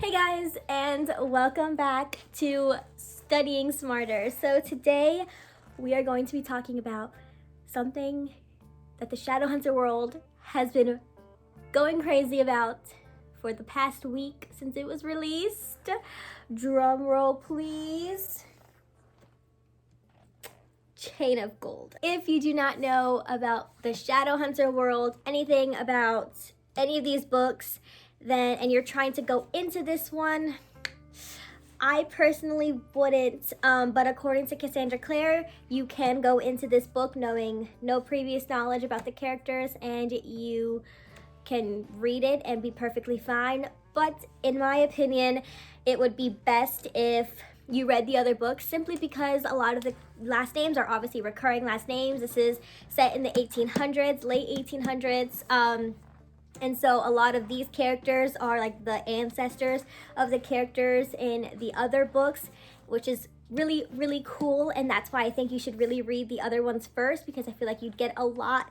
Hey guys, and welcome back to Studying Smarter. So today we are going to be talking about something that the Shadowhunter world has been going crazy about for the past week since it was released. Drum roll please. Chain of Gold. If you do not know about the Shadowhunter world, anything about any of these books, and you're trying to go into this one, I personally wouldn't, but according to Cassandra Clare, you can go into this book knowing no previous knowledge about the characters, and you can read it and be perfectly fine. But in my opinion, it would be best if you read the other books, simply because a lot of the last names are obviously recurring last names. This is set in the 1800s, late 1800s. And so a lot of these characters are like the ancestors of the characters in the other books, which is really, really cool. And that's why I think you should really read the other ones first, because I feel like you'd get a lot,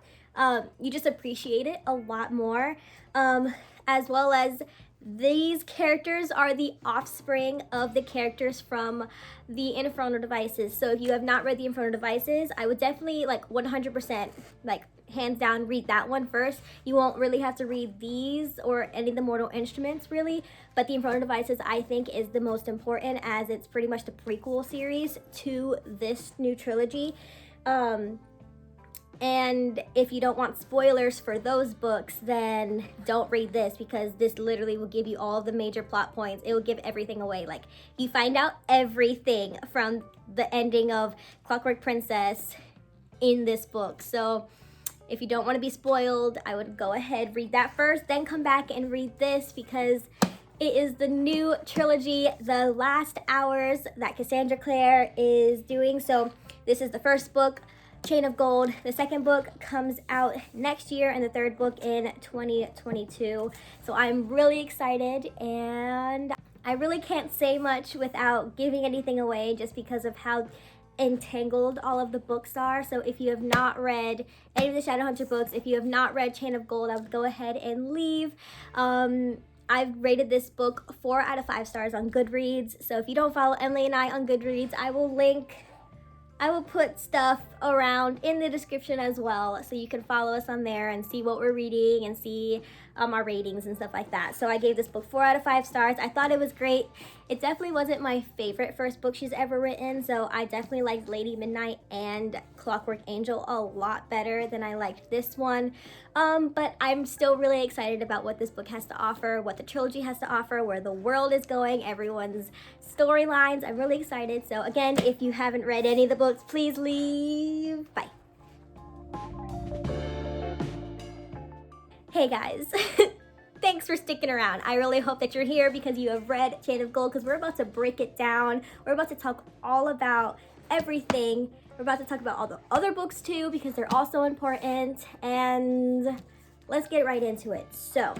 you just appreciate it a lot more. As well as these characters are the offspring of the characters from the Infernal Devices. So if you have not read the Infernal Devices, I would definitely 100% hands down read that one first. You won't really have to read these or any of the Mortal Instruments really, but the Infernal Devices I think is the most important, as it's pretty much the prequel series to this new trilogy. And if you don't want spoilers for those books, then don't read this, because this literally will give you all of the major plot points. It will give everything away. Like, you find out everything from the ending of Clockwork Princess in this book. So if you don't want to be spoiled, I would go ahead, read that first, then come back and read this, because it is the new trilogy, The Last Hours, that Cassandra Clare is doing. So this is the first book, Chain of Gold. The second book comes out next year, and the third book in 2022. So I'm really excited, and I really can't say much without giving anything away, just because of how entangled all of the books are. So if you have not read any of the Shadowhunter books, if you have not read Chain of Gold, I would go ahead and leave. I've rated this book 4 out of 5 stars on Goodreads. So if you don't follow Emily and I on Goodreads, I will put stuff around in the description as well, so you can follow us on there and see what we're reading and see our ratings and stuff like that. So I gave this book 4 out of 5 stars. I thought it was great. It definitely wasn't my favorite first book she's ever written, so I definitely liked Lady Midnight and Clockwork Angel a lot better than I liked this one. But I'm still really excited about what this book has to offer, what the trilogy has to offer, where the world is going, everyone's storylines. I'm really excited. So again, if you haven't read any of the books, please leave. Bye. Hey guys, thanks for sticking around. I really hope that you're here because you have read Chain of Gold, because we're about to break it down. We're about to talk all about everything. We're about to talk about all the other books too, because they're also important, and let's get right into it. So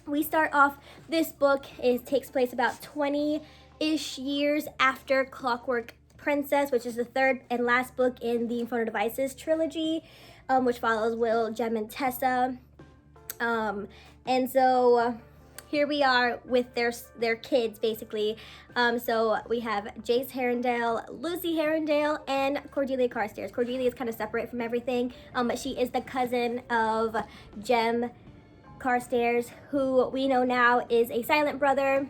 we start off, this book takes place about 20-ish years after Clockwork Princess, which is the third and last book in the Infernal Devices trilogy, which follows Will, Jem, and Tessa. And so here we are with their kids, basically. So we have Jace Herondale, Lucy Herondale, and Cordelia Carstairs. Cordelia is kind of separate from everything, but she is the cousin of Jem Carstairs, who we know now is a silent brother.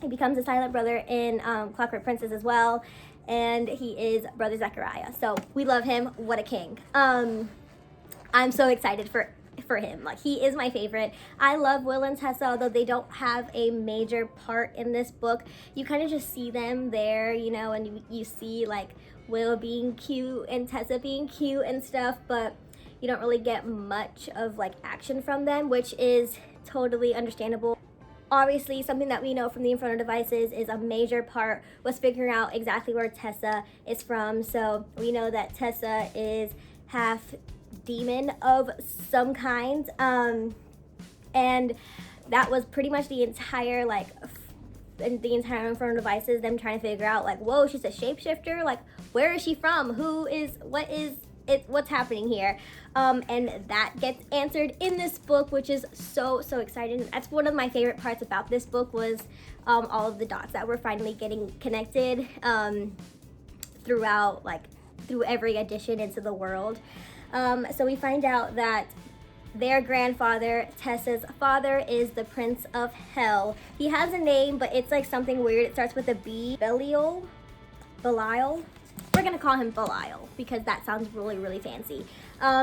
He becomes a silent brother in Clockwork Princess as well, and he is Brother Zechariah. So we love him. What a king. I'm so excited for him. Like, he is my favorite. I love Will and Tessa, although they don't have a major part in this book. You kind of just see them there, you know, and you see like Will being cute and Tessa being cute and stuff, but you don't really get much of like action from them, which is totally understandable. Obviously, something that we know from the Infernal Devices is a major part was figuring out exactly where Tessa is from. So we know that Tessa is half demon of some kind, and that was pretty much the entire Infernal Devices, them trying to figure out like, whoa, she's a shapeshifter, like where is she from, what is what's happening here? And that gets answered in this book, which is so exciting. That's one of my favorite parts about this book, was all of the dots that were finally getting connected throughout, like through every addition into the world. So we find out that their grandfather, Tessa's father, is the Prince of Hell. He has a name, but it's like something weird. It starts with a B. Belial? We're gonna call him Belial because that sounds really fancy.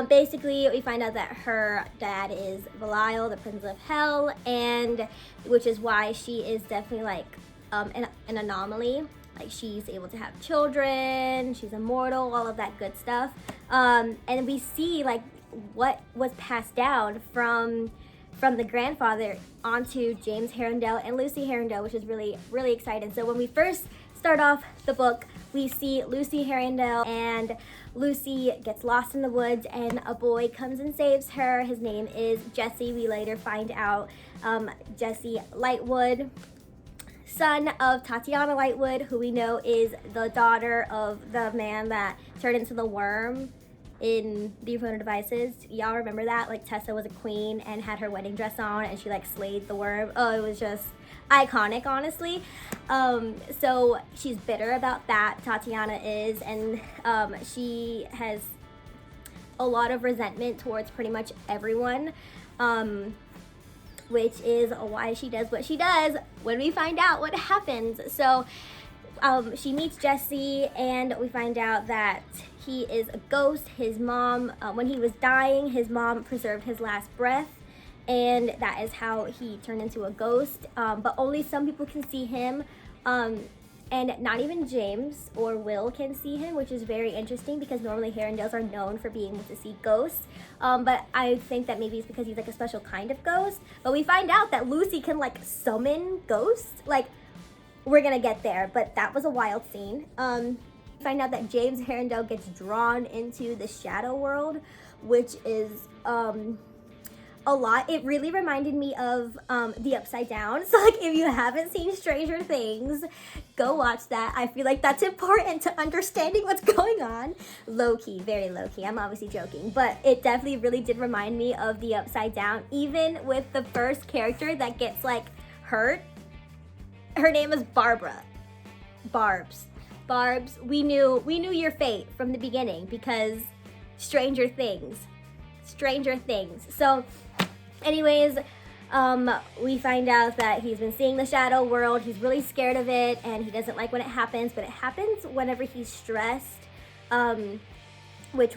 Basically, we find out that her dad is Belial, the Prince of Hell, and which is why she is definitely like an anomaly. Like, she's able to have children, she's immortal, all of that good stuff. And we see like what was passed down from the grandfather onto James Herondale and Lucy Herondale, which is really exciting. So when we first start off the book, we see Lucy Herondale, and Lucy gets lost in the woods and a boy comes and saves her. His name is Jesse. We later find out Jessie Lightwood, son of Tatiana Lightwood, who we know is the daughter of the man that turned into the worm in the Infernal Devices. Y'all remember that? Like, Tessa was a queen and had her wedding dress on and she like slayed the worm. Oh, it was just iconic, honestly. So she's bitter about that, Tatiana is, and she has a lot of resentment towards pretty much everyone, which is why she does what she does when we find out what happens. So she meets Jesse, and we find out that he is a ghost. His mom, when he was dying, his mom preserved his last breath, and that is how he turned into a ghost. But only some people can see him, and not even James or Will can see him, which is very interesting because normally Herondales are known for being able to see ghosts. But I think that maybe it's because he's like a special kind of ghost. But we find out that Lucy can like summon ghosts. Like, we're gonna get there, but that was a wild scene. Find out that James Herondale gets drawn into the shadow world, which is a lot. It really reminded me of The Upside Down. So like, if you haven't seen Stranger Things, go watch that. I feel like that's important to understanding what's going on. Low-key, very low-key. I'm obviously joking, but it definitely really did remind me of The Upside Down, even with the first character that gets like hurt. Her name is Barbara. Barbs. We knew your fate from the beginning because Stranger Things. So anyways, we find out that he's been seeing the shadow world. He's really scared of it, and he doesn't like when it happens, but it happens whenever he's stressed, which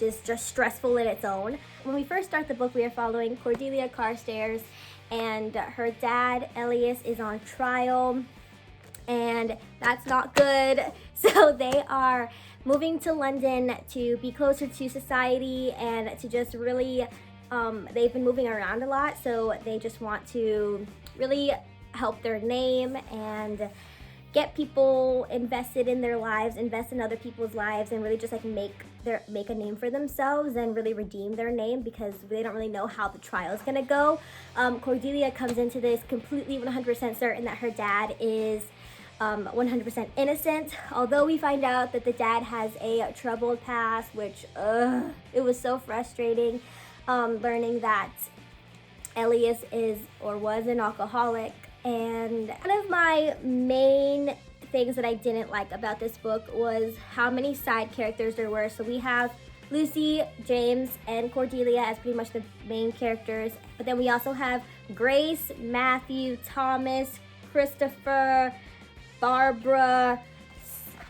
is just stressful in its own. When we first start the book, we are following Cordelia Carstairs, and her dad, Elias, is on trial, and that's not good. So they are moving to London to be closer to society and to just really, they've been moving around a lot, so they just want to really help their name and get people invested in their lives, invest in other people's lives, and really just like make a name for themselves and really redeem their name, because they don't really know how the trial is gonna go. Cordelia comes into this completely 100% certain that her dad is 100% innocent, although we find out that the dad has a troubled past, which it was so frustrating learning that Elias is or was an alcoholic. And one of my main things that I didn't like about this book was how many side characters there were. So we have Lucy, James, and Cordelia as pretty much the main characters, but then we also have Grace, Matthew, Thomas, Christopher, Barbara,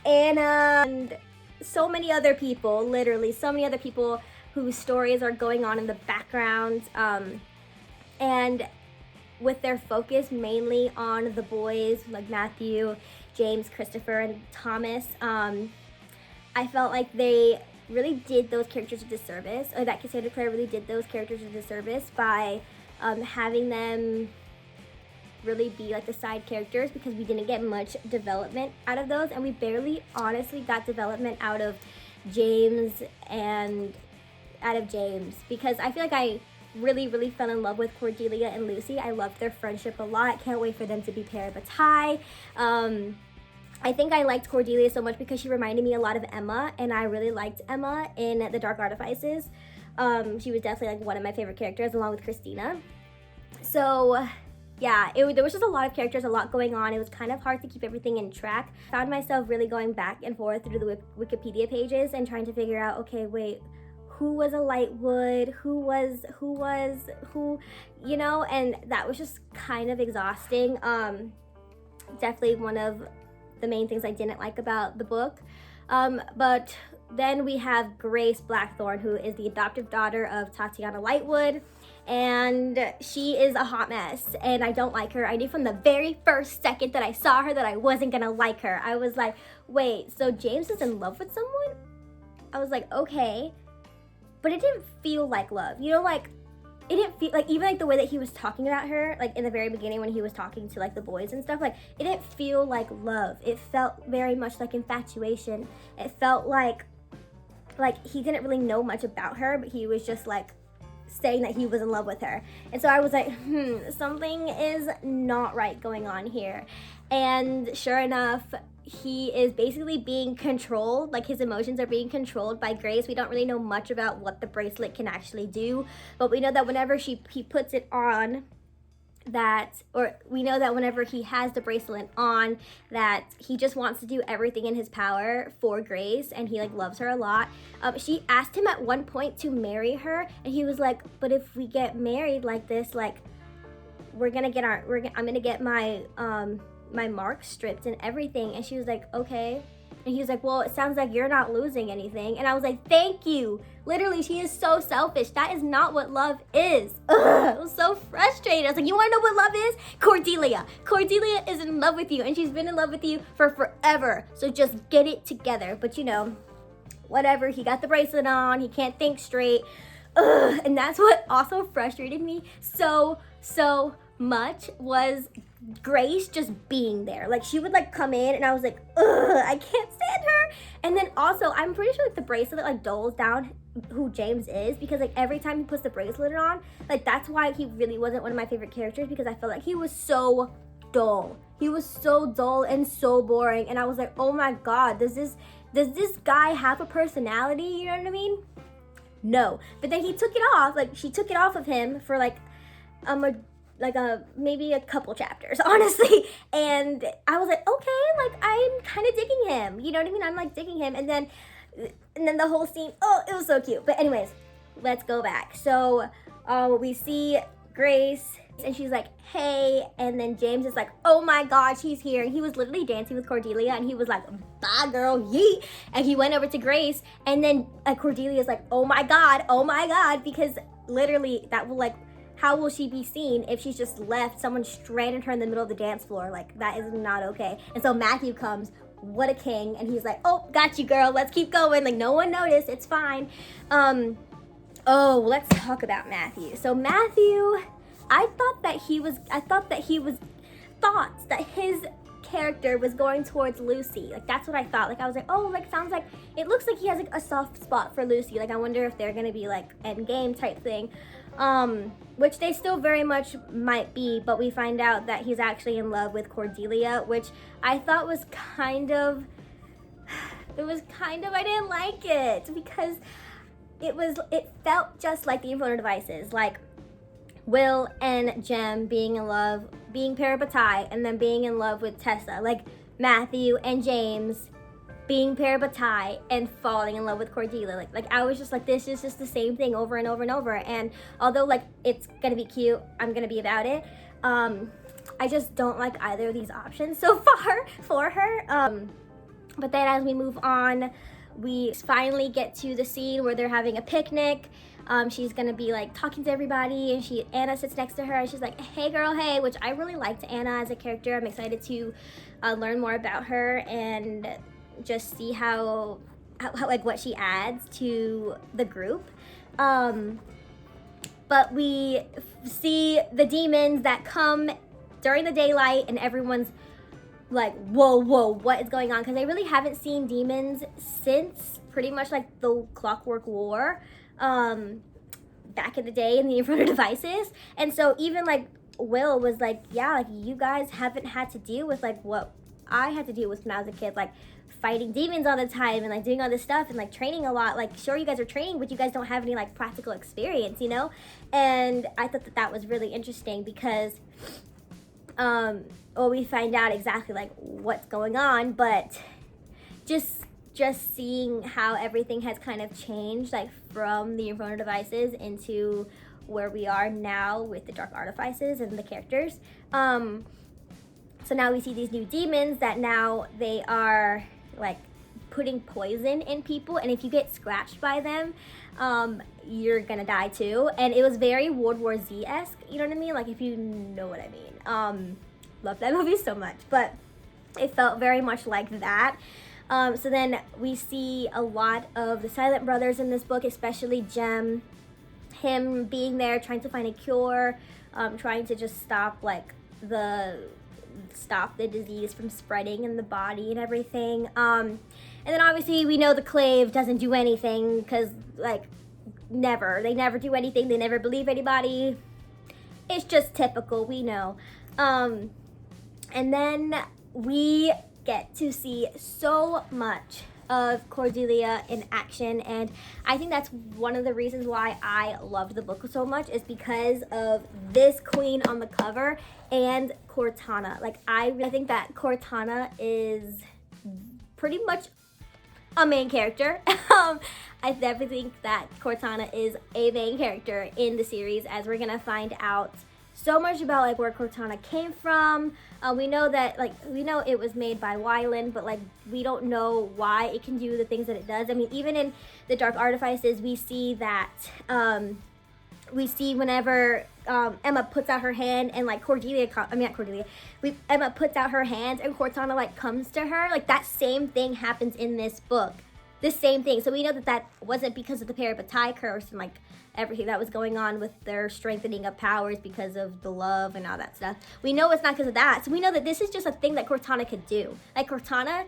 Anna, and so many other people, literally so many other people whose stories are going on in the background, and with their focus mainly on the boys like Matthew, James, Christopher, and Thomas. I felt like they really did those characters a disservice, or that Cassandra Clare really did those characters a disservice by having them really be like the side characters, because we didn't get much development out of those, and we barely honestly got development out of James, because I feel like I really fell in love with Cordelia and Lucy. I loved their friendship a lot. Can't wait for them to be paired of a tie. I think I liked Cordelia so much because she reminded me a lot of Emma, and I really liked Emma in The Dark Artifices. She was definitely like one of my favorite characters, along with Christina. So yeah, there was just a lot of characters, a lot going on. It was kind of hard to keep everything in track. Found myself really going back and forth through the Wikipedia pages and trying to figure out, okay, wait, who was a Lightwood, who, you know, and that was just kind of exhausting. Definitely one of the main things I didn't like about the book. But then we have Grace Blackthorn, who is the adoptive daughter of Tatiana Lightwood, and she is a hot mess, and I don't like her. I knew from the very first second that I saw her that I wasn't gonna like her. I was like, wait, so James is in love with someone? I was like, okay, but it didn't feel like love, you know, like, it didn't feel like, even like the way that he was talking about her, like in the very beginning when he was talking to like the boys and stuff, like it didn't feel like love. It felt very much like infatuation. It felt like he didn't really know much about her, but he was just like saying that he was in love with her. And so I was like, something is not right going on here. And sure enough, he is basically being controlled, like his emotions are being controlled by Grace. We don't really know much about what the bracelet can actually do, but we know that whenever he puts it on, we know that whenever he has the bracelet on, that he just wants to do everything in his power for Grace, and he like loves her a lot. She asked him at one point to marry her, and he was like, but if we get married like this, like I'm gonna get my my marks stripped and everything. And she was like, okay. And he was like, well, it sounds like you're not losing anything. And I was like, thank you. Literally, she is so selfish. That is not what love is. Ugh, I was so frustrated. I was like, you want to know what love is? Cordelia. Cordelia is in love with you, and she's been in love with you for forever. So just get it together. But you know, whatever. He got the bracelet on. He can't think straight. Ugh. And that's what also frustrated me so much, was Grace just being there. Like, she would like come in, and I was like, ugh, I can't stand her. And then also, I'm pretty sure like the bracelet like dulls down who James is, because like every time he puts the bracelet on, like that's why he really wasn't one of my favorite characters, because I felt like he was so dull. He was so dull and so boring, and I was like, oh my god, does this guy have a personality? You know what I mean? No. But then he took it off. Like, she took it off of him for like maybe a couple chapters, honestly. And I was like, okay, like I'm kind of digging him. You know what I mean? I'm like digging him. And then the whole scene, oh, it was so cute. But anyways, let's go back. So we see Grace, and she's like, hey, and then James is like, oh my god, she's here. And he was literally dancing with Cordelia, and he was like, bye girl, yeet. And he went over to Grace, and then Cordelia's like, oh my god, because literally that will like, how will she be seen if she's just left someone stranded her in the middle of the dance floor? Like, that is not okay. And so Matthew comes, what a king, and he's like, oh, got you girl, let's keep going. Like, no one noticed, it's fine. Oh, let's talk about Matthew. So Matthew, I thought that his character was going towards Lucy. Like, that's what I thought. Like, I was like, oh, like, sounds like, it looks like he has like a soft spot for Lucy. Like, I wonder if they're gonna be like endgame type thing. Which they still very much might be, but we find out that he's actually in love with Cordelia, which I thought was kind of, I didn't like it, because it felt just like the Infernal Devices, like Will and Jem being in love, being parabatai, and then being in love with Tessa, like Matthew and James being parabatai and falling in love with Cordelia. Like I was just like, this is just the same thing over and over and over. And although like it's gonna be cute, I'm gonna be about it, I just don't like either of these options so far for her. But then as we move on, we finally get to the scene where they're having a picnic. She's gonna be like talking to everybody, and Anna sits next to her, and she's like, hey girl, hey, which I really liked Anna as a character. I'm excited to learn more about her and just see how like what she adds to the group. But we see the demons that come during the daylight, and everyone's like, whoa, what is going on? Because they really haven't seen demons since pretty much like the Clockwork War, back in the day in the Infernal Devices. And so even like Will was like, yeah, like you guys haven't had to deal with like what I had to deal with when I was a kid, like fighting demons all the time and like doing all this stuff and like training a lot. Like, sure, you guys are training, but you guys don't have any like practical experience, you know? And I thought that that was really interesting because well, we find out exactly like what's going on, but just seeing how everything has kind of changed, like from the infernal devices into where we are now with the dark artifices and the characters. So now we see these new demons that now they are like putting poison in people, and if you get scratched by them, you're gonna die too. And it was very World War Z-esque, you know what I mean? Like, if you know what I mean. Love that movie so much, but it felt very much like that. So then we see a lot of the Silent Brothers in this book, especially Jem, him being there trying to find a cure, trying to just stop the disease from spreading in the body and everything. And then obviously we know the Clave doesn't do anything because like they never do anything, they never believe anybody. It's just typical, we know. And then we get to see so much of Cordelia in action, and I think that's one of the reasons why I loved the book so much, is because of this queen on the cover and Cortana. Like, I think that Cortana is pretty much a main character. I definitely think that Cortana is a main character in the series, as we're gonna find out so much about like where Cortana came from. We know that it was made by Wyland, but like we don't know why it can do the things that it does. I mean, even in the Dark Artifices, we see that whenever Emma puts out her hand and like Emma puts out her hand and Cortana like comes to her, like that same thing happens in this book. The same thing. So we know that that wasn't because of the Parabatai curse and like everything that was going on with their strengthening of powers because of the love and all that stuff. We know it's not because of that. So we know that this is just a thing that Cortana could do. Like, Cortana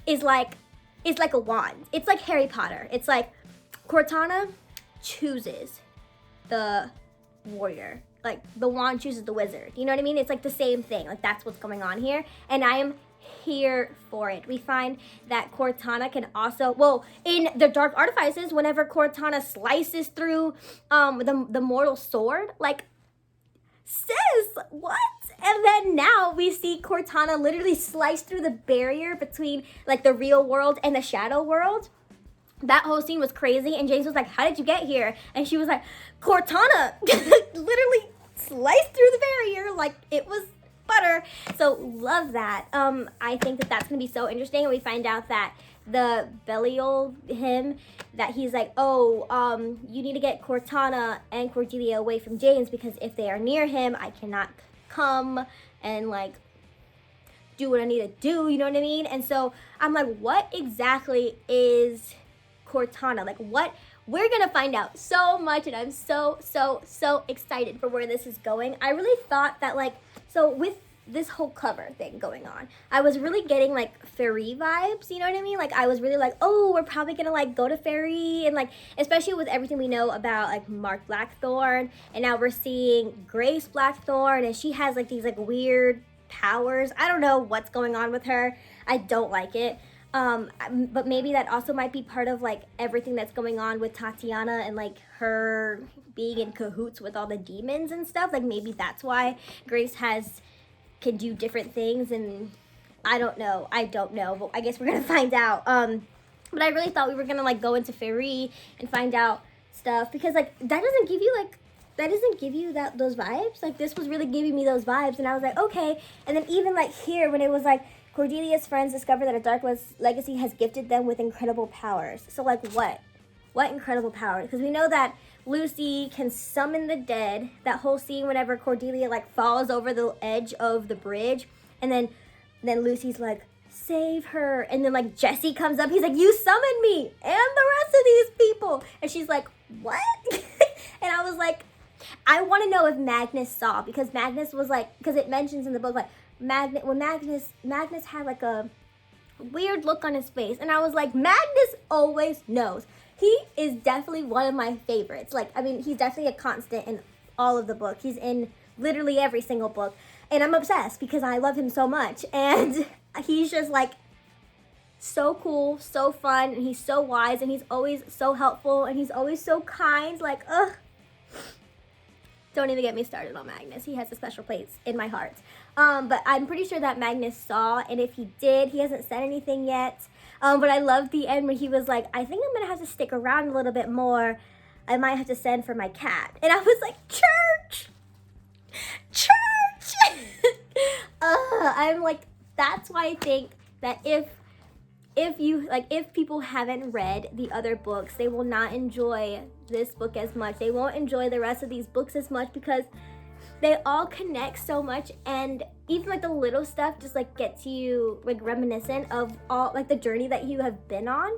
is like a wand. It's like Harry Potter. It's like Cortana chooses the warrior. Like, the wand chooses the wizard. You know what I mean? It's like the same thing. Like, that's what's going on here. And I am here for it. We find that Cortana can also, well, in the Dark Artifices, whenever Cortana slices through the mortal sword, like, sis, what? And then now we see Cortana literally slice through the barrier between like the real world and the shadow world. That whole scene was crazy, and James was like, how did you get here? And she was like, Cortana literally sliced through the barrier like it was butter. So love that. I think that that's gonna be so interesting. And we find out that the Belial him, that he's like, you need to get Cortana and Cordelia away from James, because if they are near him, I cannot come and like do what I need to do, you know what I mean? And so I'm like, what exactly is Cortana? Like, what? We're gonna find out so much, and I'm so excited for where this is going. I really thought that, like, so with this whole cover thing going on, I was really getting like Fairy vibes, you know what I mean? Like, I was really like, oh, we're probably gonna like go to Fairy, and like, especially with everything we know about like Mark Blackthorn, and now we're seeing Grace Blackthorn, and she has like these like weird powers. I don't know what's going on with her. I don't like it. But maybe that also might be part of like everything that's going on with Tatiana and like her being in cahoots with all the demons and stuff. Like, maybe that's why Grace can do different things, and I don't know, but I guess we're gonna find out. But I really thought we were gonna like go into Fairy and find out stuff, because like that doesn't give you those vibes. Like, this was really giving me those vibes, and I was like, okay. And then even like here, when it was like, Cordelia's friends discover that a dark legacy has gifted them with incredible powers. So like, what incredible powers? Because we know that Lucy can summon the dead. That whole scene whenever Cordelia like falls over the edge of the bridge, and then Lucy's like, save her, and then like Jessie comes up, he's like, you summoned me and the rest of these people, and she's like, what? And I was like, I want to know if Magnus saw, because Magnus was like, because it mentions in the book like Magnus had like a weird look on his face, and I was like, Magnus always knows. He is definitely one of my favorites. Like, I mean, he's definitely a constant in all of the book. He's in literally every single book. And I'm obsessed because I love him so much. And he's just like so cool, so fun, and he's so wise, and he's always so helpful, and he's always so kind. Like, ugh. Don't even get me started on Magnus. He has a special place in my heart. But I'm pretty sure that Magnus saw, and if he did, he hasn't said anything yet. But I loved the end when he was like, I think I'm gonna have to stick around a little bit more. I might have to send for my cat. And I was like, church! I'm like, that's why I think that if people haven't read the other books, they will not enjoy this book as much. They won't enjoy the rest of these books as much because they all connect so much, and even like the little stuff just like gets you like reminiscent of all like the journey that you have been on,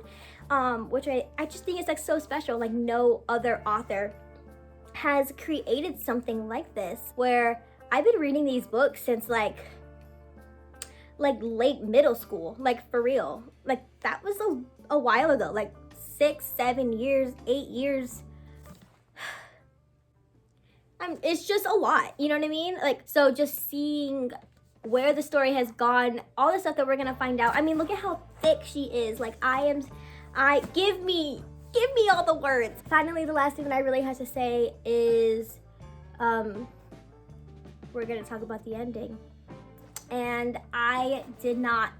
which I just think is like so special. Like no other author has created something like this, where I've been reading these books since like late middle school, like for real. Like that was a while ago, like 6, 7 years, 8 years. It's just a lot, you know what I mean? Like, so just seeing where the story has gone, all the stuff that we're gonna find out. I mean, look at how thick she is. Like, give me all the words. Finally, the last thing that I really have to say is, we're gonna talk about the ending. And I did not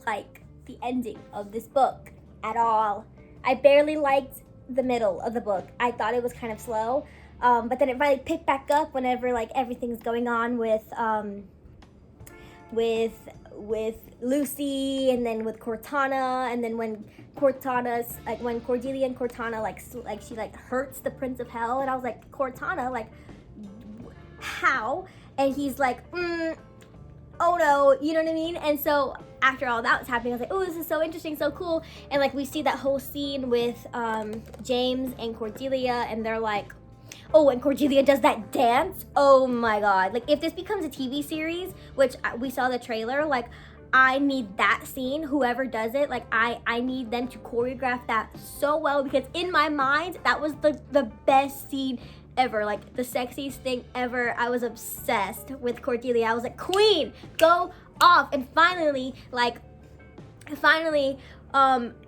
like the ending of this book at all. I barely liked the middle of the book. I thought it was kind of slow, but then it finally picked back up whenever like everything's going on with Lucy, and then with Cortana, and then when Cortana's like when Cordelia and Cortana like she like hurts the Prince of Hell, and I was like, Cortana, like how? And he's like, oh no, you know what I mean? And so after all that was happening, I was like, oh, this is so interesting, so cool. And like we see that whole scene with James and Cordelia, and they're like, oh, and Cordelia does that dance. Oh my God. Like if this becomes a TV series, which we saw the trailer, like I need that scene, whoever does it, like I need them to choreograph that so well, because in my mind, that was the best scene ever, like the sexiest thing ever. I was obsessed with Cordelia. I was like, queen, go off. And finally,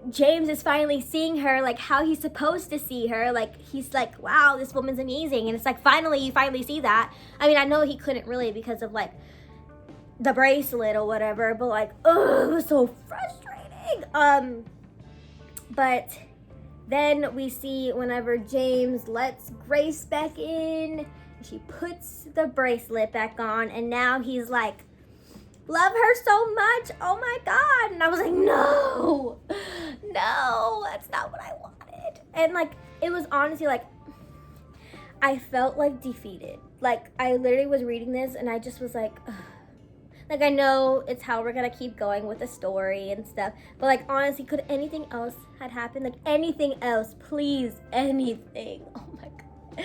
James is finally seeing her like how he's supposed to see her. Like he's like, wow, this woman's amazing. And it's like, you finally see that. I mean, I know he couldn't really because of like the bracelet or whatever, but like, oh, it was so frustrating. But then we see whenever James lets Grace back in, she puts the bracelet back on, and now he's like, love her so much, oh my God. And I was like, no, that's not what I wanted. And like, it was honestly like, I felt like defeated. Like I literally was reading this and I just was like, ugh. Like I know it's how we're gonna keep going with the story and stuff, but like honestly, could anything else had happened? Like anything else, please, anything. Oh my God,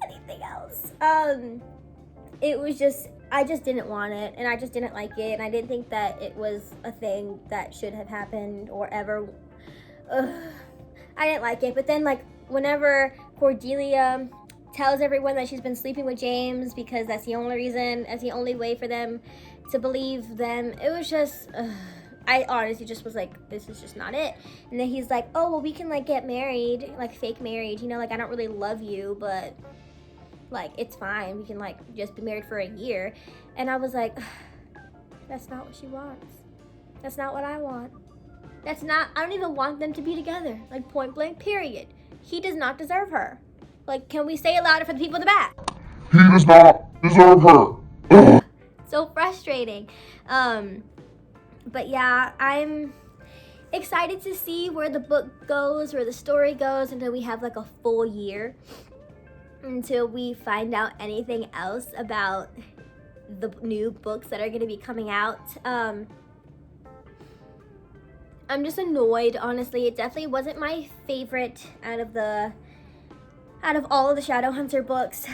anything else. It was just, I just didn't want it, and I just didn't like it, and I didn't think that it was a thing that should have happened or ever. I didn't like it. But then like whenever Cordelia tells everyone that she's been sleeping with James because that's the only way for them to believe them, it was just, I honestly just was like, this is just not it. And then he's like, oh, well, we can like get married, like fake married, you know, like I don't really love you, but like it's fine, we can like just be married for a year. And I was like, that's not what she wants. That's not what I want. I don't even want them to be together, like point blank, period. He does not deserve her. Like, can we say it louder for the people in the back? He does not deserve her. So frustrating. But yeah, I'm excited to see where the book goes, where the story goes, until we have like a full year, until we find out anything else about the new books that are going to be coming out. I'm just annoyed, honestly. It definitely wasn't my favorite out of all of the Shadowhunter books.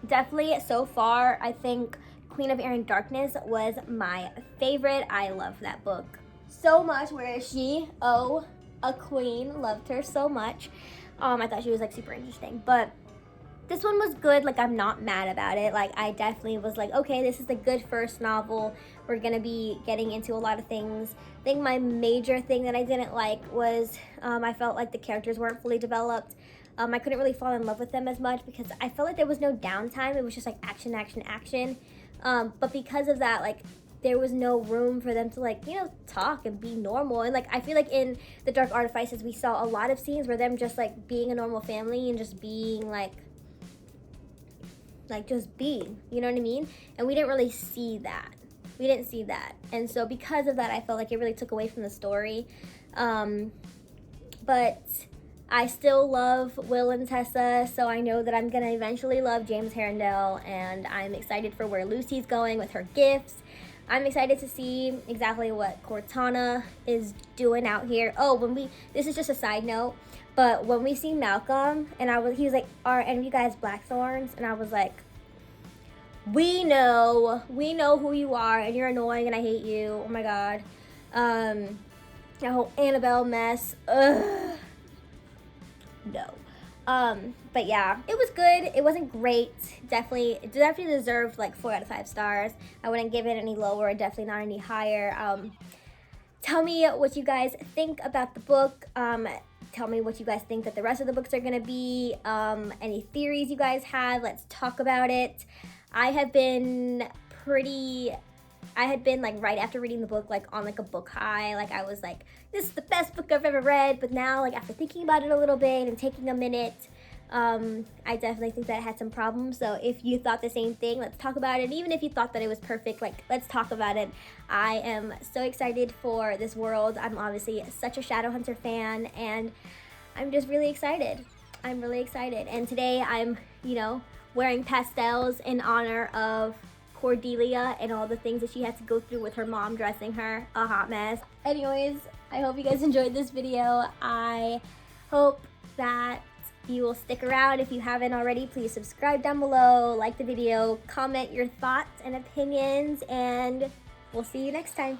Definitely so far, I think Queen of Air and Darkness was my favorite. I love that book so much. Where is she? Oh, a queen. Loved her so much. I thought she was like super interesting. But this one was good. Like, I'm not mad about it. Like, I definitely was like, okay, this is a good first novel. We're gonna be getting into a lot of things. I think my major thing that I didn't like was I felt like the characters weren't fully developed. I couldn't really fall in love with them as much because I felt like there was no downtime. It was just like action, action, action. But because of that, like, there was no room for them to, like, you know, talk and be normal. And like, I feel like in the Dark Artifices, we saw a lot of scenes where them just like being a normal family and just being like just being, you know what I mean? And we didn't really see that. We didn't see that. And so because of that, I felt like it really took away from the story. But I still love Will and Tessa, so I know that I'm gonna eventually love James Harrendale, and I'm excited for where Lucy's going with her gifts. I'm excited to see exactly what Cortana is doing out here. Oh, this is just a side note, but when we see Malcolm, and he was like, "Are any of you guys Blackthorns?" And I was like, we know who you are, and you're annoying, and I hate you. Oh my god. That whole Annabelle mess. Ugh. No. But yeah, it was good. It wasn't great. It definitely deserved like 4 out of 5 stars. I wouldn't give it any lower, definitely not any higher. Tell me what you guys think about the book. Tell me what you guys think that the rest of the books are gonna be. Any theories you guys have, let's talk about it. I had been like right after reading the book, like on like a book high. Like, I was like, this is the best book I've ever read. But now, like, after thinking about it a little bit and taking a minute, I definitely think that it had some problems. So if you thought the same thing, let's talk about it. Even if you thought that it was perfect, like, let's talk about it. I am so excited for this world. I'm obviously such a Shadowhunter fan, and I'm just really excited. I'm really excited. And today I'm, you know, wearing pastels in honor of Cordelia and all the things that she had to go through with her mom dressing her a hot mess. Anyways, I hope you guys enjoyed this video. I hope that you will stick around. If you haven't already, please subscribe down below, like the video, comment your thoughts and opinions, and we'll see you next time.